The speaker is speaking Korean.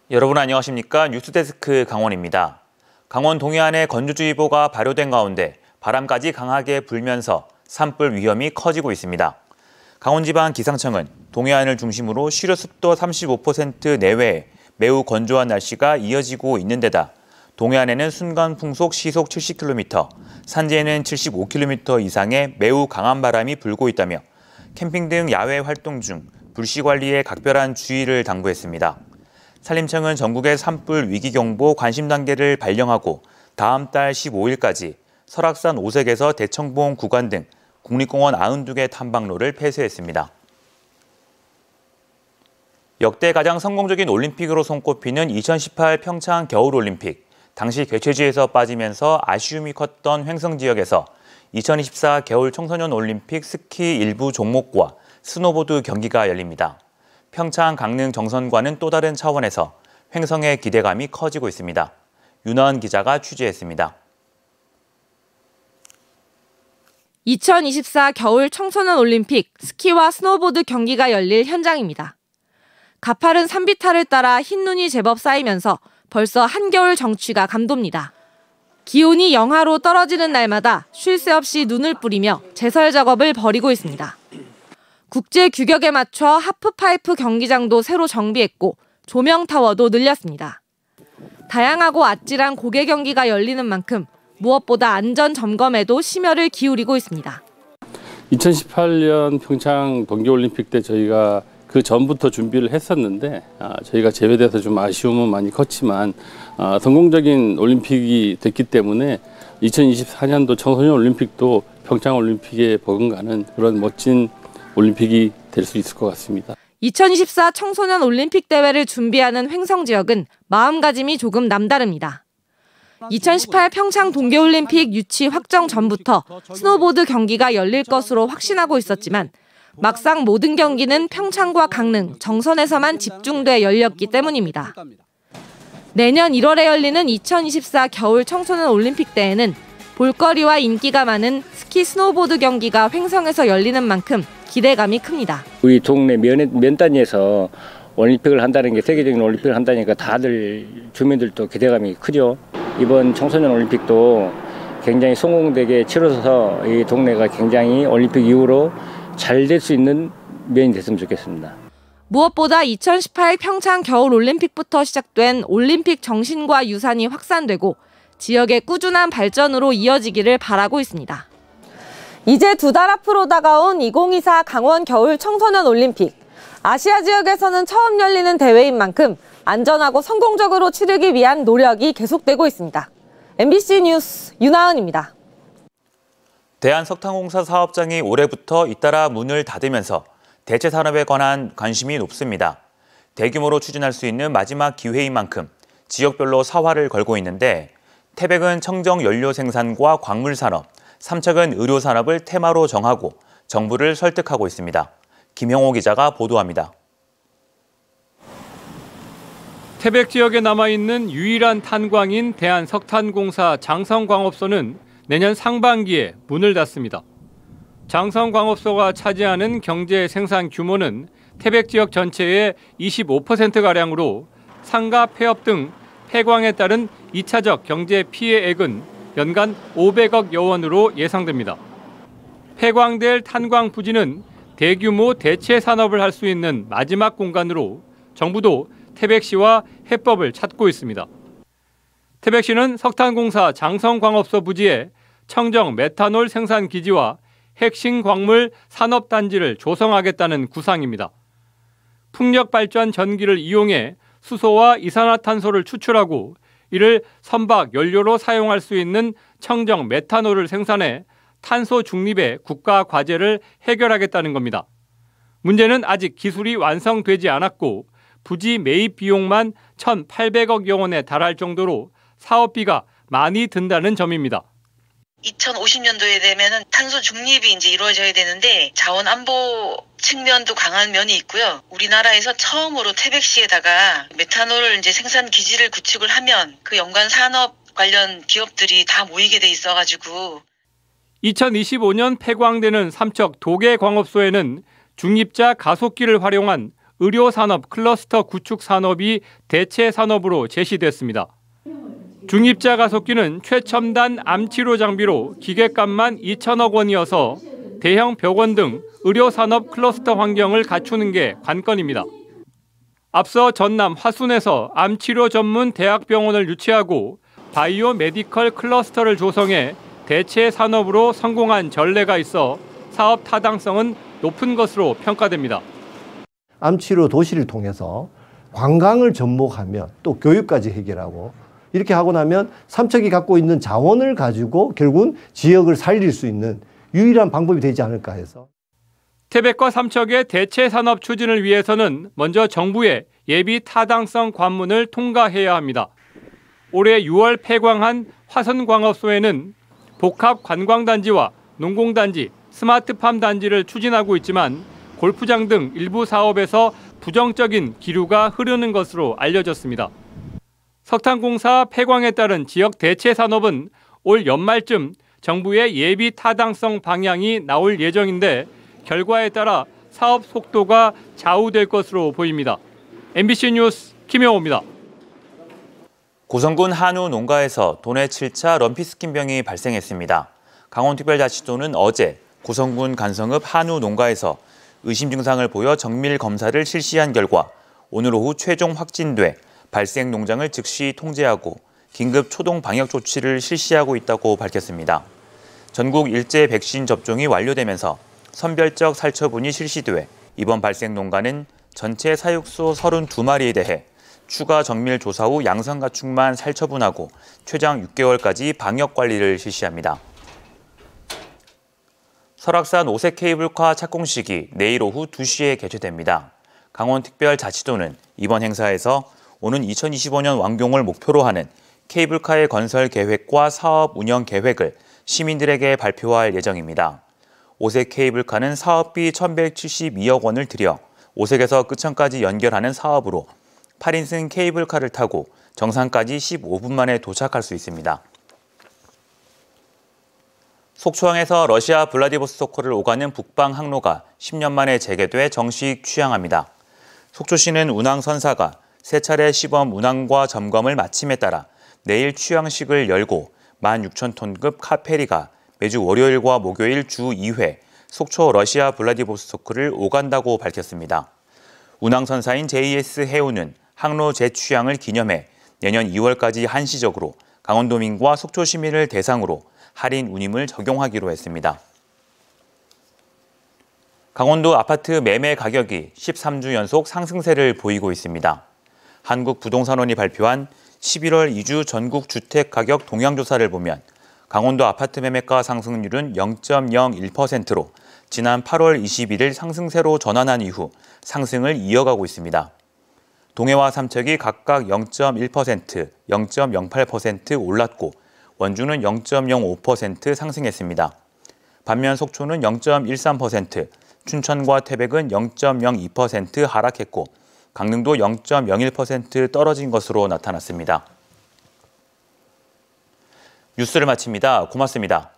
여러분 안녕하십니까? 뉴스데스크 강원입니다. 강원 동해안에 건조주의보가 발효된 가운데 바람까지 강하게 불면서 산불 위험이 커지고 있습니다. 강원지방기상청은 동해안을 중심으로 시료 습도 35% 내외에 매우 건조한 날씨가 이어지고 있는 데다 동해안에는 순간 풍속 시속 70km, 산지에는 75km 이상의 매우 강한 바람이 불고 있다며 캠핑 등 야외 활동 중 불씨 관리에 각별한 주의를 당부했습니다. 산림청은 전국의 산불 위기경보 관심 단계를 발령하고 다음 달 15일까지 설악산 오색에서 대청봉 구간 등 국립공원 92개 탐방로를 폐쇄했습니다. 역대 가장 성공적인 올림픽으로 손꼽히는 2018 평창 겨울올림픽. 당시 개최지에서 빠지면서 아쉬움이 컸던 횡성 지역에서 2024 겨울 청소년 올림픽 스키 일부 종목과 스노보드 경기가 열립니다. 평창 강릉 정선과는 또 다른 차원에서 횡성의 기대감이 커지고 있습니다. 윤하은 기자가 취재했습니다. 2024 겨울 청소년 올림픽 스키와 스노보드 경기가 열릴 현장입니다. 가파른 산비탈을 따라 흰 눈이 제법 쌓이면서 벌써 한겨울 정취가 감돕니다. 기온이 영하로 떨어지는 날마다 쉴 새 없이 눈을 뿌리며 제설 작업을 벌이고 있습니다. 국제 규격에 맞춰 하프파이프 경기장도 새로 정비했고 조명타워도 늘렸습니다. 다양하고 아찔한 고개 경기가 열리는 만큼 무엇보다 안전 점검에도 심혈을 기울이고 있습니다. 2018년 평창 동계올림픽 때 저희가 그 전부터 준비를 했었는데 저희가 제외돼서 좀 아쉬움은 많이 컸지만 성공적인 올림픽이 됐기 때문에 2024년도 청소년 올림픽도 평창 올림픽에 버금가는 그런 멋진 올림픽이 될 수 있을 것 같습니다. 2024 청소년 올림픽 대회를 준비하는 횡성 지역은 마음가짐이 조금 남다릅니다. 2018 평창 동계올림픽 유치 확정 전부터 스노보드 경기가 열릴 것으로 확신하고 있었지만 막상 모든 경기는 평창과 강릉, 정선에서만 집중돼 열렸기 때문입니다. 내년 1월에 열리는 2024 겨울 청소년 올림픽 대회는 볼거리와 인기가 많은 스키 스노보드 경기가 횡성에서 열리는 만큼 기대감이 큽니다. 우리 동네 면 단위에서 올림픽을 한다는 게 세계적인 올림픽을 한다니까 다들 주민들도 기대감이 크죠. 이번 청소년 올림픽도 굉장히 성공되게 치러서 이 동네가 굉장히 올림픽 이후로 잘 될 수 있는 면이 됐으면 좋겠습니다. 무엇보다 2018 평창 겨울 올림픽부터 시작된 올림픽 정신과 유산이 확산되고 지역의 꾸준한 발전으로 이어지기를 바라고 있습니다. 이제 2달 앞으로 다가온 2024 강원 겨울 청소년 올림픽. 아시아 지역에서는 처음 열리는 대회인 만큼 안전하고 성공적으로 치르기 위한 노력이 계속되고 있습니다. MBC 뉴스 윤하은입니다. 대한석탄공사 사업장이 올해부터 잇따라 문을 닫으면서 대체 산업에 관한 관심이 높습니다. 대규모로 추진할 수 있는 마지막 기회인 만큼 지역별로 사활을 걸고 있는데 태백은 청정 연료 생산과 광물 산업, 삼척은 의료 산업을 테마로 정하고 정부를 설득하고 있습니다. 김형호 기자가 보도합니다. 태백 지역에 남아있는 유일한 탄광인 대한석탄공사 장성광업소는 내년 상반기에 문을 닫습니다. 장성광업소가 차지하는 경제 생산 규모는 태백 지역 전체의 25%가량으로 상가 폐업 등 폐광에 따른 2차적 경제 피해액은 연간 500억여 원으로 예상됩니다. 폐광될 탄광 부지는 대규모 대체 산업을 할 수 있는 마지막 공간으로 정부도 태백시와 해법을 찾고 있습니다. 태백시는 석탄공사 장성광업소 부지에 청정 메탄올 생산 기지와 핵심 광물 산업단지를 조성하겠다는 구상입니다. 풍력 발전 전기를 이용해 수소와 이산화탄소를 추출하고 이를 선박 연료로 사용할 수 있는 청정 메탄올을 생산해 탄소 중립의 국가 과제를 해결하겠다는 겁니다. 문제는 아직 기술이 완성되지 않았고 부지 매입 비용만 1,800억여 원에 달할 정도로 사업비가 많이 든다는 점입니다. 2050년도에 되면은 탄소 중립이 이제 이루어져야 되는데 자원 안보 측면도 강한 면이 있고요. 우리나라에서 처음으로 태백시에다가 메탄올 이제 생산 기지를 구축을 하면 그 연관 산업 관련 기업들이 다 모이게 돼 있어가지고 2025년 폐광되는 삼척 도계광업소에는 중립자 가속기를 활용한 의료산업 클러스터 구축 산업이 대체 산업으로 제시됐습니다. 중입자 가속기는 최첨단 암치료 장비로 기계값만 2천억 원이어서 대형 병원 등 의료산업 클러스터 환경을 갖추는 게 관건입니다. 앞서 전남 화순에서 암치료 전문 대학병원을 유치하고 바이오 메디컬 클러스터를 조성해 대체 산업으로 성공한 전례가 있어 사업 타당성은 높은 것으로 평가됩니다. 암치료 도시를 통해서 관광을 접목하면 또 교육까지 해결하고 이렇게 하고 나면 삼척이 갖고 있는 자원을 가지고 결국은 지역을 살릴 수 있는 유일한 방법이 되지 않을까 해서. 태백과 삼척의 대체 산업 추진을 위해서는 먼저 정부의 예비 타당성 관문을 통과해야 합니다. 올해 6월 폐광한 화선광업소에는 복합 관광단지와 농공단지, 스마트팜 단지를 추진하고 있지만 골프장 등 일부 사업에서 부정적인 기류가 흐르는 것으로 알려졌습니다. 석탄공사 폐광에 따른 지역 대체 산업은 올 연말쯤 정부의 예비 타당성 방향이 나올 예정인데 결과에 따라 사업 속도가 좌우될 것으로 보입니다. MBC 뉴스 김영호입니다. 고성군 한우 농가에서 도내 7차 럼피스킨병이 발생했습니다. 강원특별자치도는 어제 고성군 간성읍 한우 농가에서 의심 증상을 보여 정밀 검사를 실시한 결과 오늘 오후 최종 확진돼 발생 농장을 즉시 통제하고 긴급 초동 방역 조치를 실시하고 있다고 밝혔습니다. 전국 일제 백신 접종이 완료되면서 선별적 살처분이 실시돼 이번 발생 농가는 전체 사육소 32마리에 대해 추가 정밀 조사 후 양성 가축만 살처분하고 최장 6개월까지 방역 관리를 실시합니다. 설악산 오색 케이블카 착공식이 내일 오후 2시에 개최됩니다. 강원특별자치도는 이번 행사에서 오는 2025년 완공을 목표로 하는 케이블카의 건설 계획과 사업 운영 계획을 시민들에게 발표할 예정입니다. 오색 케이블카는 사업비 1,172억 원을 들여 오색에서 끝천까지 연결하는 사업으로 8인승 케이블카를 타고 정상까지 15분 만에 도착할 수 있습니다. 속초항에서 러시아 블라디보스토크를 오가는 북방 항로가 10년 만에 재개돼 정식 취항합니다. 속초시는 운항선사가 3차례 시범 운항과 점검을 마침에 따라 내일 취항식을 열고 16,000톤급 카페리가 매주 월요일과 목요일 주 2회 속초 러시아 블라디보스토크를 오간다고 밝혔습니다. 운항선사인 JS 해운은 항로 재취항을 기념해 내년 2월까지 한시적으로 강원도민과 속초 시민을 대상으로 할인 운임을 적용하기로 했습니다. 강원도 아파트 매매 가격이 13주 연속 상승세를 보이고 있습니다. 한국부동산원이 발표한 11월 2주 전국 주택가격 동향조사를 보면 강원도 아파트 매매가 상승률은 0.01%로 지난 8월 21일 상승세로 전환한 이후 상승을 이어가고 있습니다. 동해와 삼척이 각각 0.1%, 0.08% 올랐고 원주는 0.05% 상승했습니다. 반면 속초는 0.13%, 춘천과 태백은 0.02% 하락했고 강릉도 0.01% 떨어진 것으로 나타났습니다. 뉴스를 마칩니다. 고맙습니다.